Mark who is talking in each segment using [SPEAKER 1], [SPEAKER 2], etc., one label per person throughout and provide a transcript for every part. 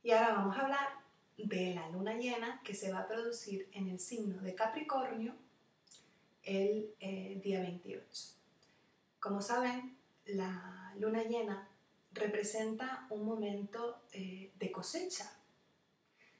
[SPEAKER 1] Y ahora vamos a hablar de la luna llena que se va a producir en el signo de Capricornio el día 28. Como saben, la luna llena representa un momento de cosecha.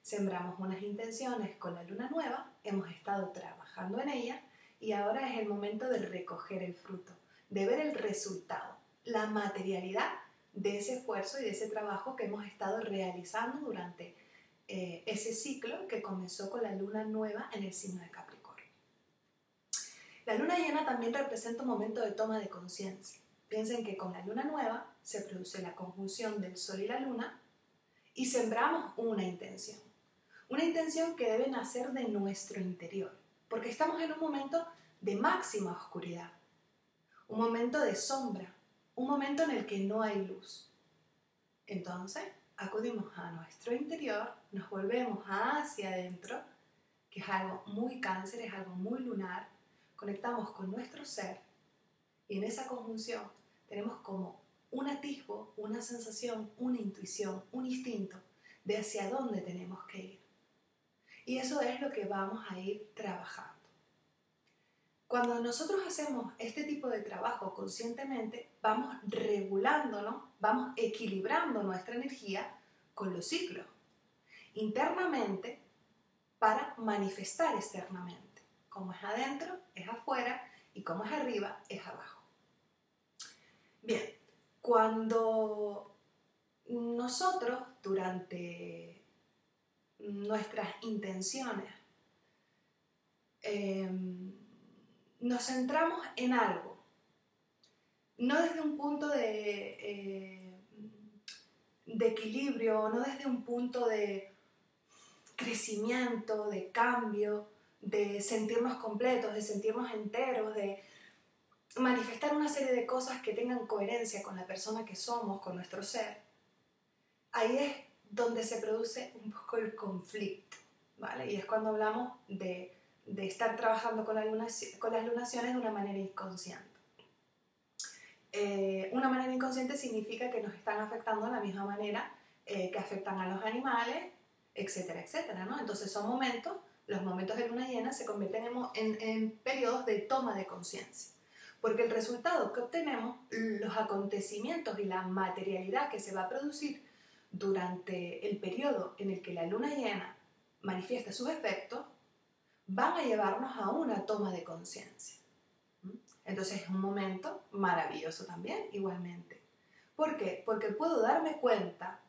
[SPEAKER 1] Sembramos unas intenciones con la luna nueva, hemos estado trabajando en ella y ahora es el momento de recoger el fruto, de ver el resultado, la materialidad de ese esfuerzo y de ese trabajo que hemos estado realizando durante ese ciclo que comenzó con la luna nueva en el signo de Capricornio. La luna llena también representa un momento de toma de conciencia. Piensen que con la luna nueva se produce la conjunción del sol y la luna y sembramos una intención que debe nacer de nuestro interior, porque estamos en un momento de máxima oscuridad, un momento de sombra, un momento en el que no hay luz. Entonces, acudimos a nuestro interior, nos volvemos hacia adentro, que es algo muy Cáncer, es algo muy lunar, conectamos con nuestro ser y en esa conjunción tenemos como un atisbo, una sensación, una intuición, un instinto de hacia dónde tenemos que ir. Y eso es lo que vamos a ir trabajando. Cuando nosotros hacemos este tipo de trabajo conscientemente, vamos regulándonos, vamos equilibrando nuestra energía con los ciclos, internamente para manifestar externamente. Como es adentro, es afuera, y como es arriba, es abajo. Bien, cuando nosotros durante nuestras intenciones nos centramos en algo, no desde un punto de equilibrio, no desde un punto de crecimiento, de cambio, de sentirnos completos, de sentirnos enteros, de manifestar una serie de cosas que tengan coherencia con la persona que somos, con nuestro ser. Ahí es donde se produce un poco el conflicto, ¿vale? Y es cuando hablamos de estar trabajando con las lunaciones de una manera inconsciente. Una manera inconsciente significa que nos están afectando de la misma manera que afectan a los animales, etcétera, etcétera, ¿no? Entonces son momentos, los momentos de luna llena se convierten en periodos de toma de conciencia. Porque el resultado que obtenemos, los acontecimientos y la materialidad que se va a producir durante el periodo en el que la luna llena manifiesta sus efectos, van a llevarnos a una toma de conciencia. Entonces es un momento maravilloso también, igualmente. ¿Por qué? Porque puedo darme cuenta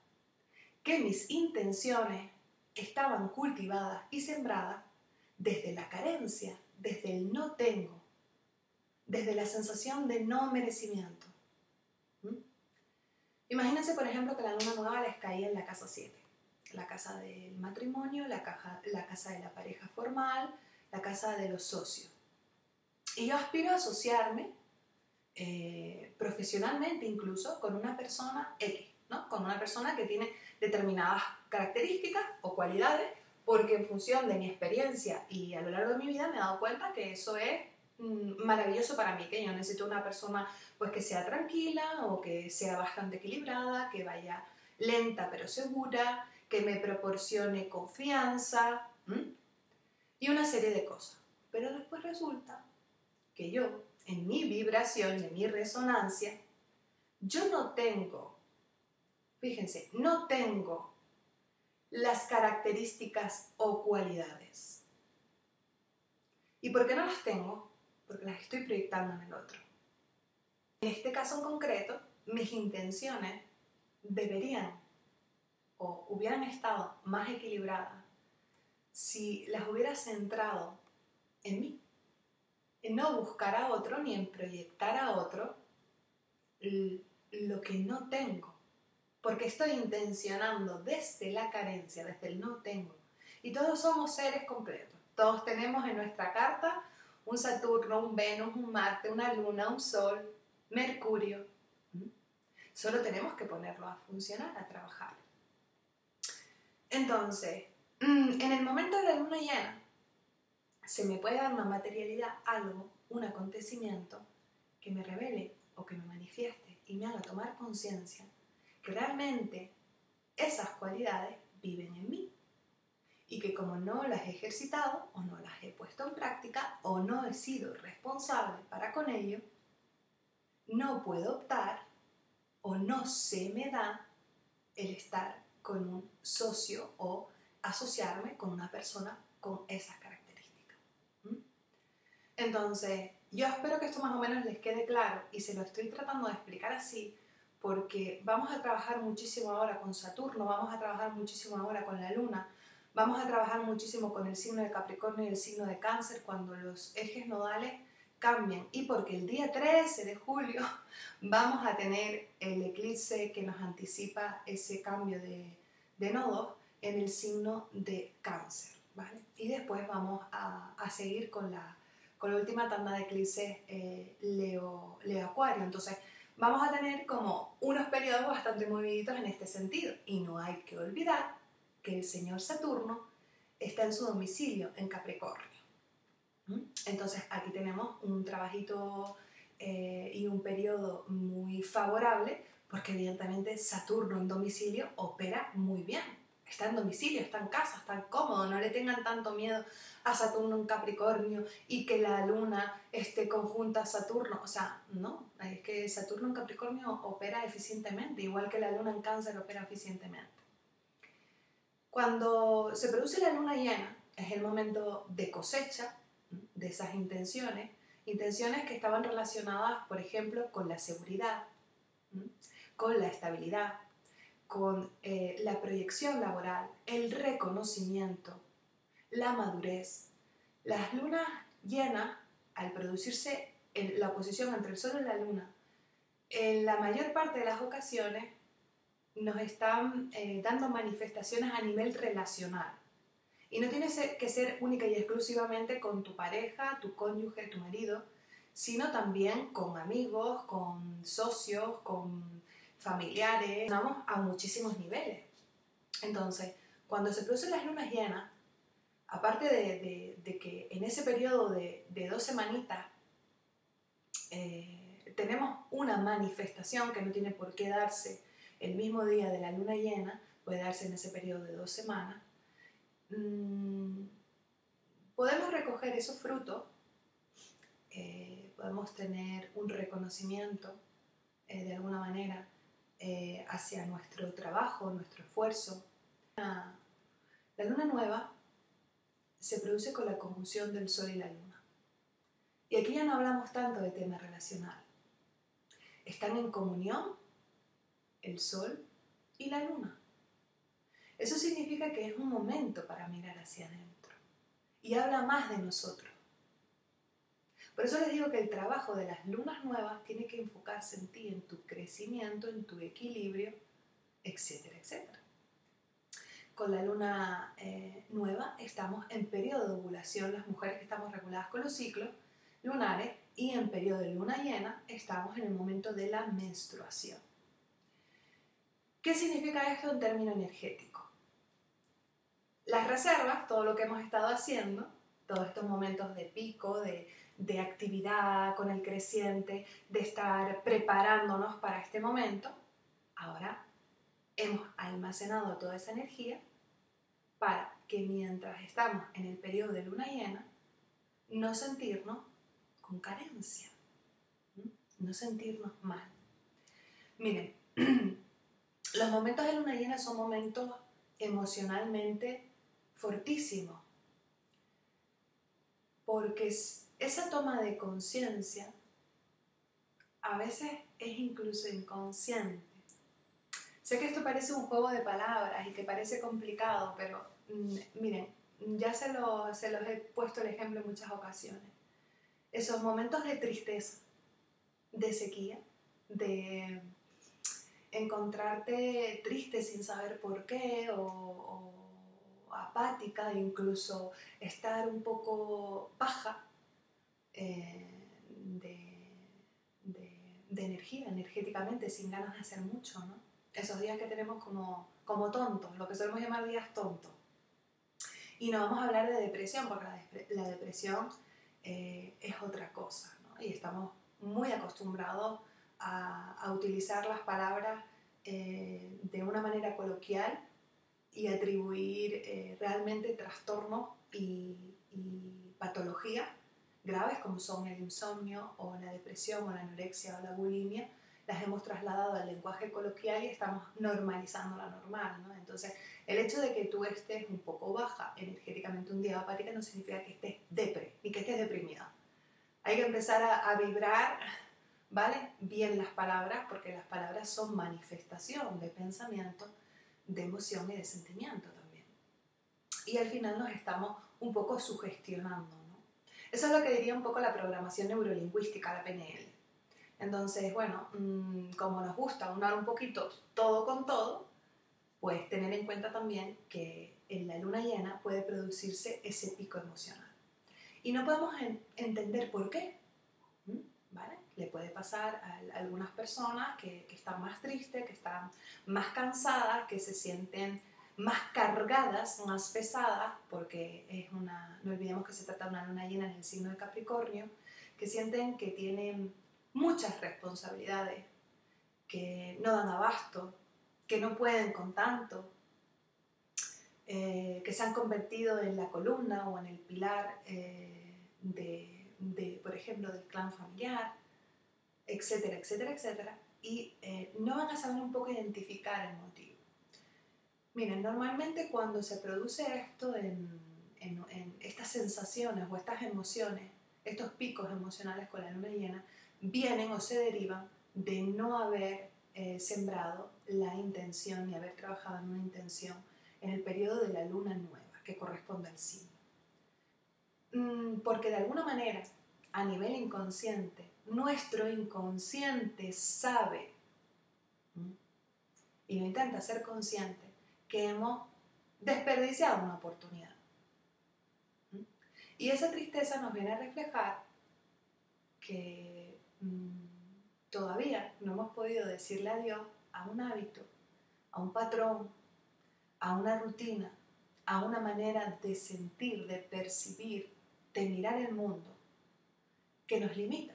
[SPEAKER 1] que mis intenciones estaban cultivadas y sembradas desde la carencia, desde el no tengo, desde la sensación de no merecimiento. Imagínense, por ejemplo, que la luna nueva les caía en la casa 7, la casa del matrimonio, la casa de la pareja formal, la casa de los socios. Y yo aspiro a asociarme profesionalmente incluso con una persona X, ¿no? Con una persona que tiene determinadas características o cualidades, porque en función de mi experiencia y a lo largo de mi vida me he dado cuenta que eso es maravilloso para mí, que yo necesito una persona pues que sea tranquila o que sea bastante equilibrada, que vaya lenta pero segura, que me proporcione confianza y una serie de cosas. Pero después resulta que yo, en mi vibración y en mi resonancia, yo no tengo, fíjense, no tengo las características o cualidades. ¿Y por qué no las tengo? Porque las estoy proyectando en el otro. En este caso en concreto, mis intenciones deberían o hubieran estado más equilibradas si las hubiera centrado en mí, en no buscar a otro ni en proyectar a otro lo que no tengo, porque estoy intencionando desde la carencia, desde el no tengo. Y todos somos seres completos, todos tenemos en nuestra carta un Saturno, un Venus, un Marte, una Luna, un Sol, Mercurio. Solo tenemos que ponerlo a funcionar, a trabajar. Entonces, en el momento de la luna llena, se me puede dar una materialidad, algo, un acontecimiento que me revele o que me manifieste y me haga tomar conciencia que realmente esas cualidades viven en mí y que como no las he ejercitado o no las he puesto en práctica o no he sido responsable para con ello, no puedo optar o no se me da el estar con un socio o asociarme con una persona con esas características. Entonces, yo espero que esto más o menos les quede claro y se lo estoy tratando de explicar así porque vamos a trabajar muchísimo ahora con Saturno, vamos a trabajar muchísimo ahora con la Luna, vamos a trabajar muchísimo con el signo de Capricornio y el signo de Cáncer cuando los ejes nodales cambian y porque el día 13 de julio vamos a tener el eclipse que nos anticipa ese cambio de nodos en el signo de Cáncer, ¿vale? Y después vamos a seguir con la última tanda de eclipses Leo Acuario. Entonces vamos a tener como unos periodos bastante moviditos en este sentido y no hay que olvidar que el señor Saturno está en su domicilio en Capricornio. Entonces aquí tenemos un trabajito y un periodo muy favorable porque evidentemente Saturno en domicilio opera muy bien. Está en domicilio, está en casa, está cómodo, no le tengan tanto miedo a Saturno en Capricornio y que la Luna esté conjunta a Saturno. O sea, no, es que Saturno en Capricornio opera eficientemente, igual que la Luna en Cáncer opera eficientemente. Cuando se produce la Luna llena, es el momento de cosecha de esas intenciones que estaban relacionadas, por ejemplo, con la seguridad, con la estabilidad, con la proyección laboral, el reconocimiento, la madurez. Las lunas llenas, al producirse la oposición entre el Sol y la Luna, en la mayor parte de las ocasiones nos están dando manifestaciones a nivel relacional. Y no tiene que ser única y exclusivamente con tu pareja, tu cónyuge, tu marido, sino también con amigos, con socios, con familiares. Vamos a muchísimos niveles. Entonces, cuando se producen las lunas llenas, aparte de que en ese periodo de 2 semanitas tenemos una manifestación que no tiene por qué darse el mismo día de la luna llena, puede darse en ese periodo de 2 semanas, podemos recoger esos frutos, podemos tener un reconocimiento de alguna manera hacia nuestro trabajo, nuestro esfuerzo. La luna nueva se produce con la conjunción del Sol y la Luna. Y aquí ya no hablamos tanto de tema relacional. Están en comunión el Sol y la Luna. Eso significa que es un momento para mirar hacia adentro y habla más de nosotros. Por eso les digo que el trabajo de las lunas nuevas tiene que enfocarse en ti, en tu crecimiento, en tu equilibrio, etcétera, etcétera. Con la luna nueva estamos en periodo de ovulación, las mujeres que estamos reguladas con los ciclos lunares, y en periodo de luna llena estamos en el momento de la menstruación. ¿Qué significa esto en términos energéticos? Las reservas, todo lo que hemos estado haciendo, todos estos momentos de pico, de actividad con el creciente, de estar preparándonos para este momento, ahora hemos almacenado toda esa energía para que mientras estamos en el periodo de luna llena, no sentirnos con carencia, no sentirnos mal. Miren, los momentos de luna llena son momentos emocionalmente fortísimos, porque esa toma de conciencia a veces es incluso inconsciente. Sé que esto parece un juego de palabras y que parece complicado, pero miren, ya se los he puesto el ejemplo en muchas ocasiones. Esos momentos de tristeza, de sequía, de encontrarte triste sin saber por qué o apática, incluso estar un poco baja de energía, energéticamente, sin ganas de hacer mucho, ¿no? Esos días que tenemos como tontos, lo que solemos llamar días tontos. Y no vamos a hablar de depresión, porque la depresión es otra cosa, ¿no? Y estamos muy acostumbrados a utilizar las palabras de una manera coloquial y atribuir realmente trastornos y patologías graves como son el insomnio o la depresión o la anorexia o la bulimia, las hemos trasladado al lenguaje coloquial y estamos normalizando la normal, ¿no? Entonces, el hecho de que tú estés un poco baja energéticamente un día apática no significa que estés depre, ni que estés deprimida. Hay que empezar a vibrar, ¿vale? Bien las palabras, porque las palabras son manifestación de pensamiento, de emoción y de sentimiento también. Y al final nos estamos un poco sugestionando, ¿no? Eso es lo que diría un poco la programación neurolingüística, la PNL. Entonces, bueno, como nos gusta unar un poquito todo con todo, pues tener en cuenta también que en la luna llena puede producirse ese pico emocional. Y no podemos entender por qué, ¿vale? Le puede pasar a algunas personas que están más tristes, que están más cansadas, que se sienten más cargadas, más pesadas, porque no olvidemos que se trata de una luna llena en el signo de Capricornio, que sienten que tienen muchas responsabilidades, que no dan abasto, que no pueden con tanto, que se han convertido en la columna o en el pilar por ejemplo, del clan familiar, etcétera, etcétera, etcétera, y no van a saber un poco identificar el motivo. Miren, normalmente cuando se produce esto en estas sensaciones o estas emociones, estos picos emocionales con la luna llena, vienen o se derivan de no haber sembrado la intención ni haber trabajado en una intención en el periodo de la luna nueva, que corresponde al signo. Porque de alguna manera, a nivel inconsciente, nuestro inconsciente sabe, y lo intenta ser consciente, que hemos desperdiciado una oportunidad. Y esa tristeza nos viene a reflejar que todavía no hemos podido decirle adiós a un hábito, a un patrón, a una rutina, a una manera de sentir, de percibir, de mirar el mundo que nos limita.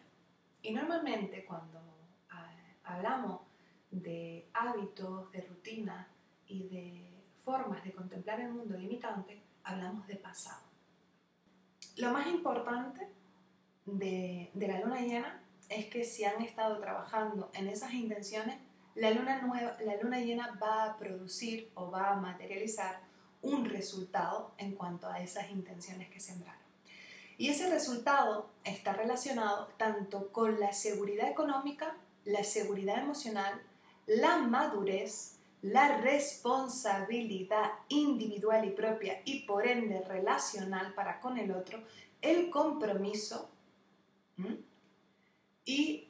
[SPEAKER 1] Y normalmente cuando hablamos de hábitos, de rutinas y de formas de contemplar el mundo limitante, hablamos de pasado. Lo más importante de la luna llena es que si han estado trabajando en esas intenciones, la luna llena va a producir o va a materializar un resultado en cuanto a esas intenciones que sembraron. Y ese resultado está relacionado tanto con la seguridad económica, la seguridad emocional, la madurez, la responsabilidad individual y propia y por ende relacional para con el otro, el compromiso y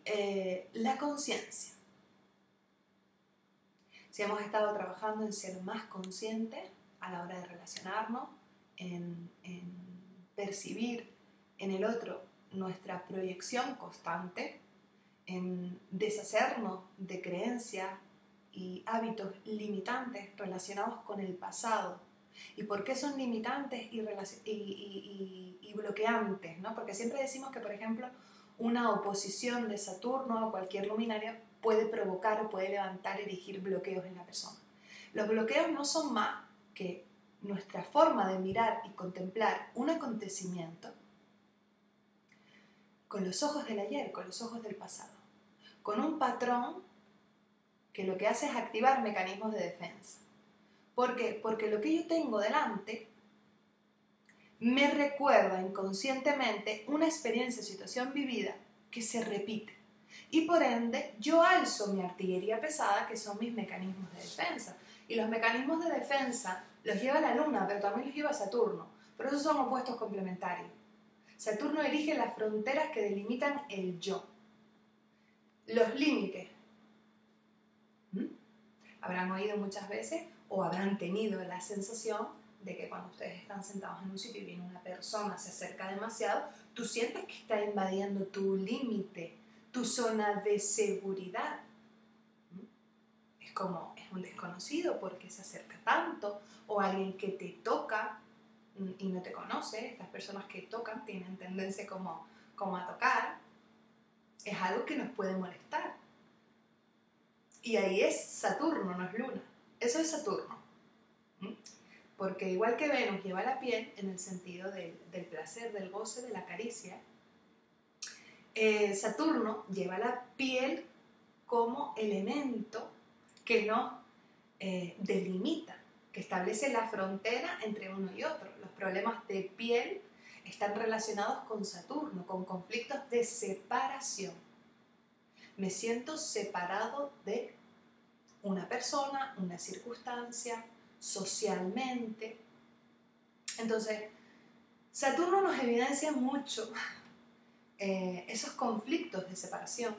[SPEAKER 1] la conciencia. Si hemos estado trabajando en ser más conscientes a la hora de relacionarnos, en percibir en el otro nuestra proyección constante, en deshacernos de creencias y hábitos limitantes relacionados con el pasado. ¿Y por qué son limitantes y bloqueantes, ¿no? Porque siempre decimos que, por ejemplo, una oposición de Saturno o cualquier luminaria puede provocar o puede levantar, erigir bloqueos en la persona. Los bloqueos no son más que nuestra forma de mirar y contemplar un acontecimiento con los ojos del ayer, con los ojos del pasado, con un patrón que lo que hace es activar mecanismos de defensa. ¿Por qué? Porque lo que yo tengo delante me recuerda inconscientemente una experiencia o situación vivida que se repite. Y por ende, yo alzo mi artillería pesada, que son mis mecanismos de defensa. Y los mecanismos de defensa los lleva la Luna, pero también los lleva Saturno. Por eso son opuestos complementarios. Saturno elige las fronteras que delimitan el yo. Los límites. Habrán oído muchas veces o habrán tenido la sensación de que cuando ustedes están sentados en un sitio y viene una persona, se acerca demasiado, tú sientes que está invadiendo tu límite, tu zona de seguridad. Es como, es un desconocido porque se acerca tanto, o alguien que te toca y no te conoce. Estas personas que tocan tienen tendencia como a tocar. Es algo que nos puede molestar. Y ahí es Saturno, no es Luna. Eso es Saturno. porque igual que Venus lleva la piel en el sentido del placer, del goce, de la caricia, Saturno lleva la piel como elemento que nos delimita, que establece la frontera entre uno y otro. Los problemas de piel están relacionados con Saturno, con conflictos de separación. Me siento separado de una persona, una circunstancia, socialmente. Entonces, Saturno nos evidencia mucho esos conflictos de separación,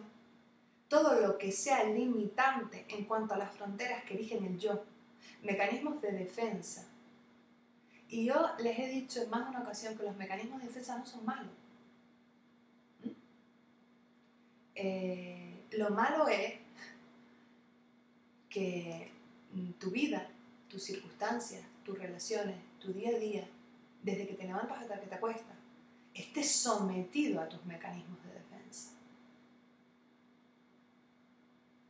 [SPEAKER 1] todo lo que sea limitante en cuanto a las fronteras que erigen el yo, mecanismos de defensa. Y yo les he dicho en más de una ocasión que los mecanismos de defensa no son malos. Lo malo es que tu vida, tus circunstancias, tus relaciones, tu día a día, desde que te levantas hasta que te acuestas, estés sometido a tus mecanismos de defensa.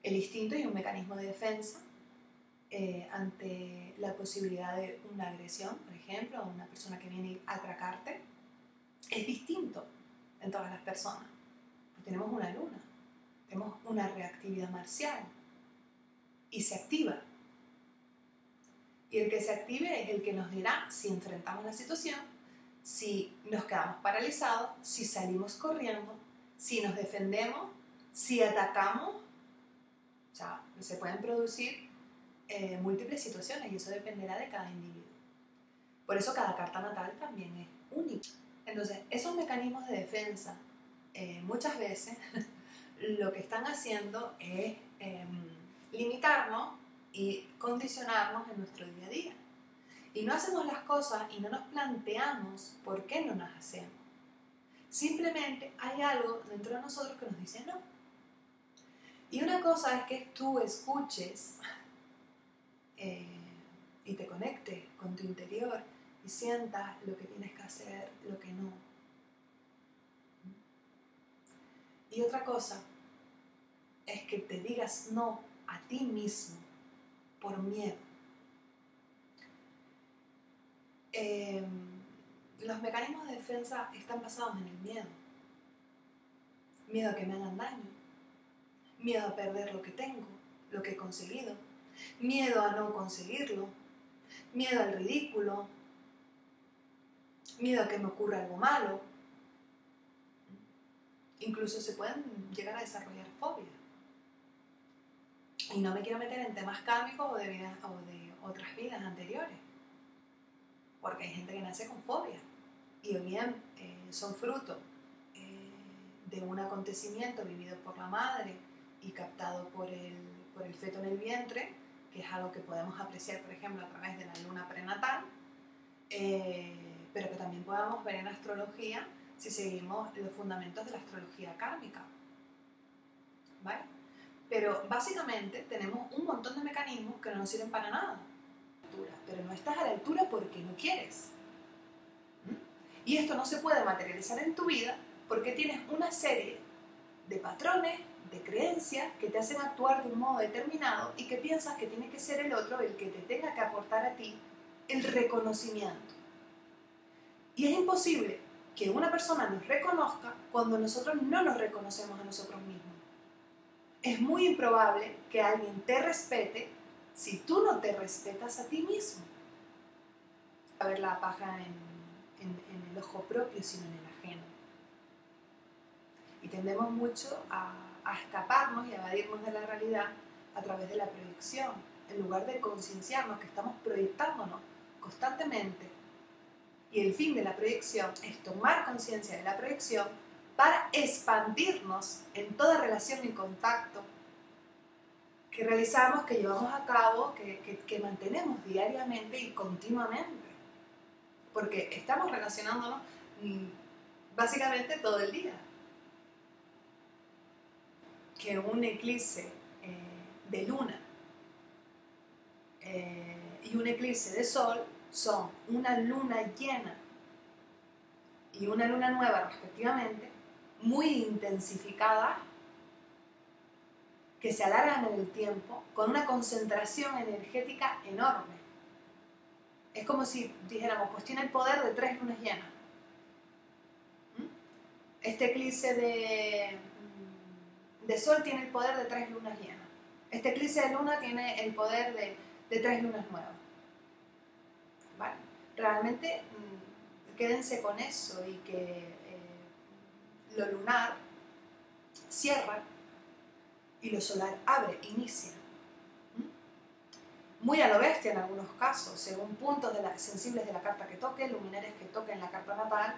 [SPEAKER 1] El instinto es un mecanismo de defensa ante la posibilidad de una agresión, por ejemplo, o una persona que viene a atracarte. Es distinto en todas las personas. Tenemos una luna, tenemos una reactividad marcial y se activa. Y el que se active es el que nos dirá si enfrentamos la situación, si nos quedamos paralizados, si salimos corriendo, si nos defendemos, si atacamos. O sea, se pueden producir múltiples situaciones y eso dependerá de cada individuo. Por eso cada carta natal también es única. Entonces, esos mecanismos de defensa muchas veces lo que están haciendo es limitarnos y condicionarnos en nuestro día a día. Y no hacemos las cosas y no nos planteamos por qué no las hacemos. Simplemente hay algo dentro de nosotros que nos dice no. Y una cosa es que tú escuches y te conectes con tu interior y sientas lo que tienes que hacer, lo que no. Y otra cosa es que te digas no a ti mismo por miedo. Los mecanismos de defensa están basados en el miedo. Miedo a que me hagan daño. Miedo a perder lo que tengo, lo que he conseguido. Miedo a no conseguirlo. Miedo al ridículo. Miedo a que me ocurra algo malo. Incluso se pueden llegar a desarrollar fobias. Y no me quiero meter en temas kármicos o de otras vidas anteriores. Porque hay gente que nace con fobia. Y o bien son fruto de un acontecimiento vivido por la madre y captado por el feto en el vientre, que es algo que podemos apreciar, por ejemplo, a través de la luna prenatal, pero que también podamos ver en astrología si seguimos los fundamentos de la astrología kármica. ¿Vale? Pero básicamente tenemos un montón de mecanismos que no nos sirven para nada. Pero no estás a la altura porque no quieres. Y esto no se puede materializar en tu vida porque tienes una serie de patrones, de creencias que te hacen actuar de un modo determinado y que piensas que tiene que ser el otro el que te tenga que aportar a ti el reconocimiento. Y es imposible que una persona nos reconozca cuando nosotros no nos reconocemos a nosotros mismos. Es muy improbable que alguien te respete si tú no te respetas a ti mismo. A ver la paja en el ojo propio, sino en el ajeno. Y tendemos mucho a escaparnos y a evadirnos de la realidad a través de la proyección, en lugar de concienciarnos que estamos proyectándonos constantemente. Y el fin de la proyección es tomar conciencia de la proyección para expandirnos en toda relación y contacto que realizamos, que llevamos a cabo, que mantenemos diariamente y continuamente. Porque estamos relacionándonos básicamente todo el día. Que un eclipse de luna y un eclipse de sol son una luna llena y una luna nueva respectivamente, muy intensificadas, que se alargan en el tiempo con una concentración energética enorme. Es Es como si dijéramos, pues tiene el poder de 3 lunas llenas. Este eclipse de Sol tiene el poder de 3 lunas llenas. Este eclipse de Luna tiene el poder de 3 lunas nuevas. ¿Vale? Realmente quédense con eso y que lo lunar cierra y lo solar abre, inicia. Muy a lo bestia en algunos casos, según puntos sensibles de la carta que toque, luminares que toquen la carta natal,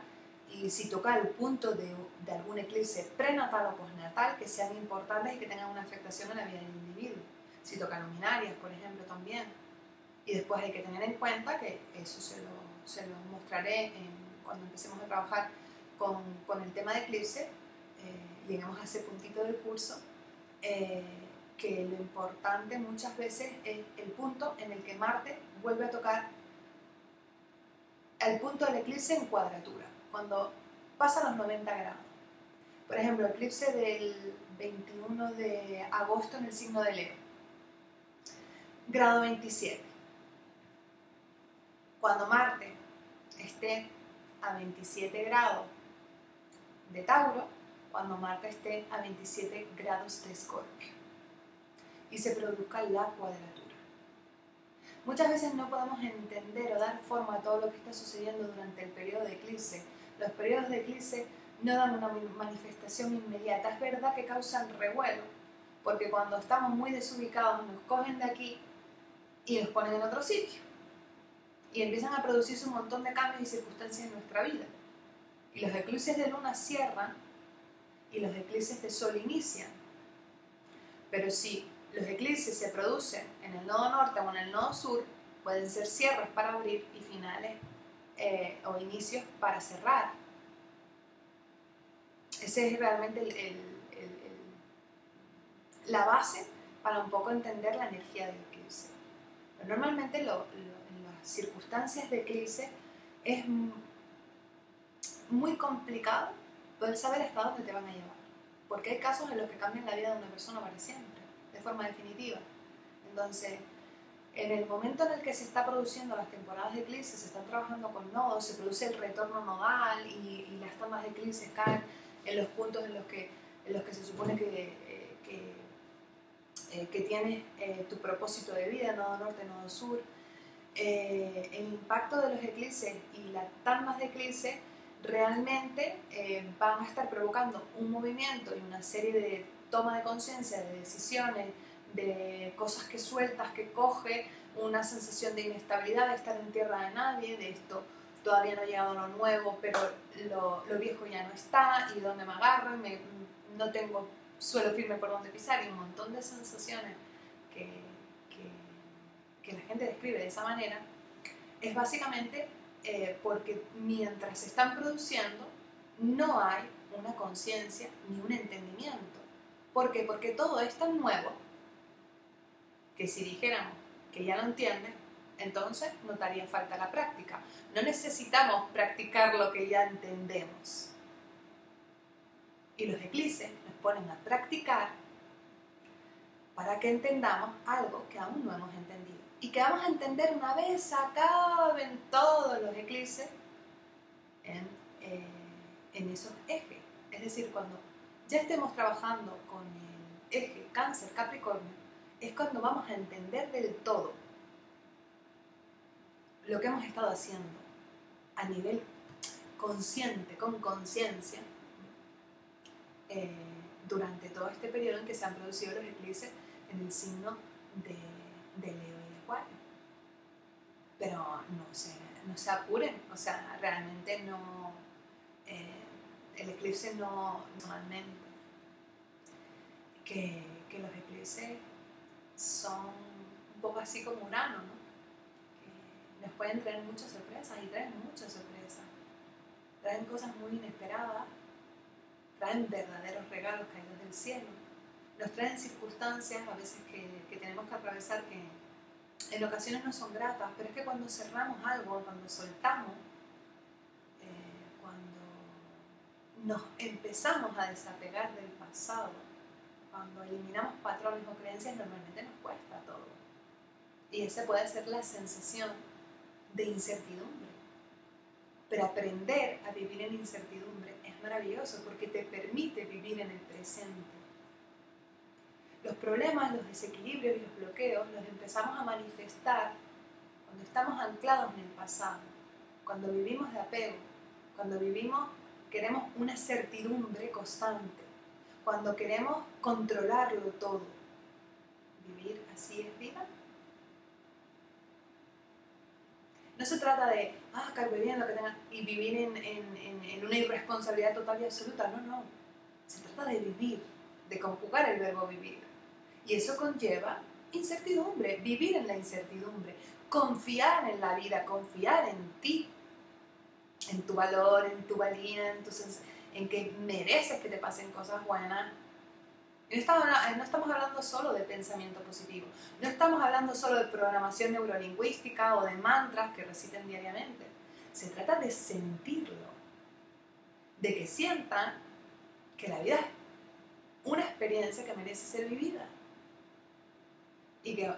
[SPEAKER 1] y si toca el punto de algún eclipse prenatal o postnatal que sean importantes y que tengan una afectación en la vida del individuo. Si toca luminarias, por ejemplo, también. Y después hay que tener en cuenta que eso se lo mostraré cuando empecemos a trabajar con el tema de eclipse, lleguemos a ese puntito del curso, que lo importante muchas veces es el punto en el que Marte vuelve a tocar el punto del eclipse en cuadratura, cuando pasa los 90 grados. Por ejemplo, el eclipse del 21 de agosto en el signo de Leo, grado 27. Cuando Marte esté a 27 grados de Tauro, cuando Marte esté a 27 grados de Escorpio y se produzca la cuadratura. Muchas veces no podemos entender o dar forma a todo lo que está sucediendo durante el periodo de eclipse. Los periodos de eclipse no dan una manifestación inmediata. Es verdad que causan revuelo, porque cuando estamos muy desubicados nos cogen de aquí y nos ponen en otro sitio. Y empiezan a producirse un montón de cambios y circunstancias en nuestra vida. Y los eclipses de luna cierran y los eclipses de sol inician. Pero si los eclipses se producen en el nodo norte o en el nodo sur, pueden ser cierres para abrir y finales o inicios para cerrar. Ese es realmente la base para un poco entender la energía del eclipse. Pero normalmente en las circunstancias de eclipse es muy complicado poder saber hasta dónde te van a llevar, porque hay casos en los que cambian la vida de una persona para siempre, de forma definitiva. Entonces, en el momento en el que se está produciendo las temporadas de eclipse, se están trabajando con nodos, se produce el retorno nodal y las tomas de eclipse caen en los puntos en los que se supone que tienes tu propósito de vida, nodo norte, nodo sur. El impacto de los eclipses y las tamas de eclipse realmente van a estar provocando un movimiento y una serie de toma de conciencia, de decisiones, de cosas que sueltas, que coge, una sensación de inestabilidad, de estar en tierra de nadie, de esto todavía no ha llegado lo nuevo, pero lo viejo ya no está, y dónde me agarro, no tengo suelo firme por donde pisar, y un montón de sensaciones que la gente describe de esa manera, es básicamente porque mientras se están produciendo no hay una conciencia ni un entendimiento. ¿Por qué? Porque todo es tan nuevo que si dijéramos que ya lo entiendes, entonces no te haría falta la práctica. No necesitamos practicar lo que ya entendemos. Y los eclipses nos ponen a practicar para que entendamos algo que aún no hemos entendido. Y que vamos a entender una vez acaben todos los eclipses en esos ejes. Es decir, cuando ya estemos trabajando con el eje Cáncer-Capricornio, es cuando vamos a entender del todo lo que hemos estado haciendo a nivel consciente, con conciencia, durante todo este periodo en que se han producido los eclipses en el signo de Leo y de Acuario. Pero no se apuren, o sea, realmente no, el eclipse no, normalmente, que los eclipses son un poco así como Urano, ¿no? Que nos pueden traer muchas sorpresas, y traen muchas sorpresas, traen cosas muy inesperadas, traen verdaderos regalos caídos del cielo, nos traen circunstancias a veces que tenemos que atravesar, que en ocasiones no son gratas, pero es que cuando cerramos algo, cuando soltamos, cuando nos empezamos a desapegar del pasado, cuando eliminamos patrones o creencias, normalmente nos cuesta todo. Y esa puede ser la sensación de incertidumbre. Pero aprender a vivir en incertidumbre es maravilloso porque te permite vivir en el presente. Los problemas, los desequilibrios y los bloqueos los empezamos a manifestar cuando estamos anclados en el pasado, cuando vivimos de apego, cuando queremos una certidumbre constante, cuando queremos controlarlo todo. ¿Vivir así es vida? No se trata de, caer bien lo que tenga, y vivir en una irresponsabilidad total y absoluta. No. Se trata de vivir, de conjugar el verbo vivir. Y eso conlleva incertidumbre, vivir en la incertidumbre, confiar en la vida, confiar en ti, en tu valor, en tu valía, en que mereces que te pasen cosas buenas. No estamos hablando solo de pensamiento positivo, no estamos hablando solo de programación neurolingüística o de mantras que reciten diariamente. Se trata de sentirlo, de que sientan que la vida es una experiencia que merece ser vivida y que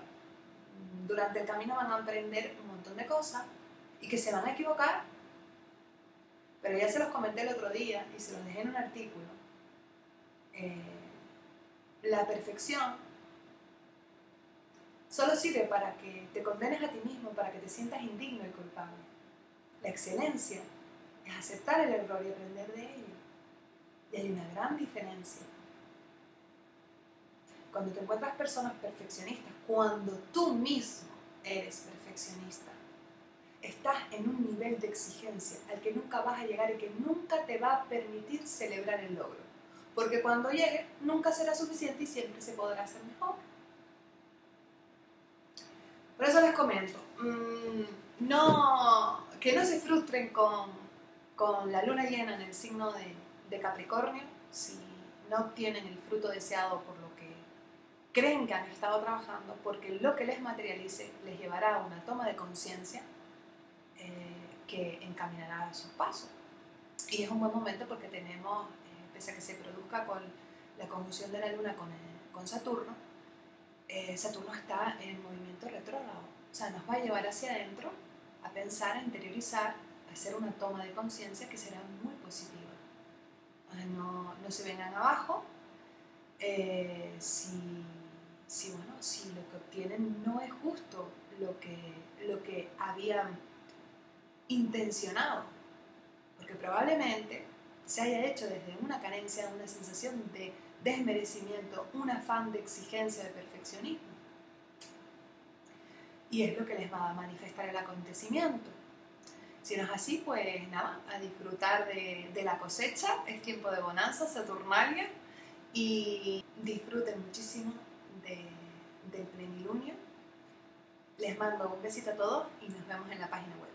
[SPEAKER 1] durante el camino van a aprender un montón de cosas y que se van a equivocar, pero ya se los comenté el otro día y se los dejé en un artículo. La perfección solo sirve para que te condenes a ti mismo, para que te sientas indigno y culpable. La excelencia es aceptar el error y aprender de ello. Y hay una gran diferencia. Cuando te encuentras personas perfeccionistas, cuando tú mismo eres perfeccionista, estás en un nivel de exigencia al que nunca vas a llegar y que nunca te va a permitir celebrar el logro. Porque cuando llegue, nunca será suficiente y siempre se podrá hacer mejor. Por eso les comento, que no se frustren con la luna llena en el signo de Capricornio si no obtienen el fruto deseado por lo que creen que han estado trabajando, porque lo que les materialice les llevará a una toma de conciencia que encaminará a sus pasos. Y es un buen momento porque tenemos, pese a que se produzca con la conjunción de la luna con Saturno, Saturno está en movimiento retrógrado. O sea, nos va a llevar hacia adentro a pensar, a interiorizar, a hacer una toma de conciencia que será muy positiva. No se vengan abajo si lo que obtienen no es justo lo que habían intencionado, porque probablemente se haya hecho desde una carencia, una sensación de desmerecimiento, un afán de exigencia, de perfeccionismo. Y es lo que les va a manifestar el acontecimiento. Si no es así, pues nada, a disfrutar de la cosecha, es tiempo de bonanza saturnalia y disfruten muchísimo del plenilunio. Les mando un besito a todos y nos vemos en la página web.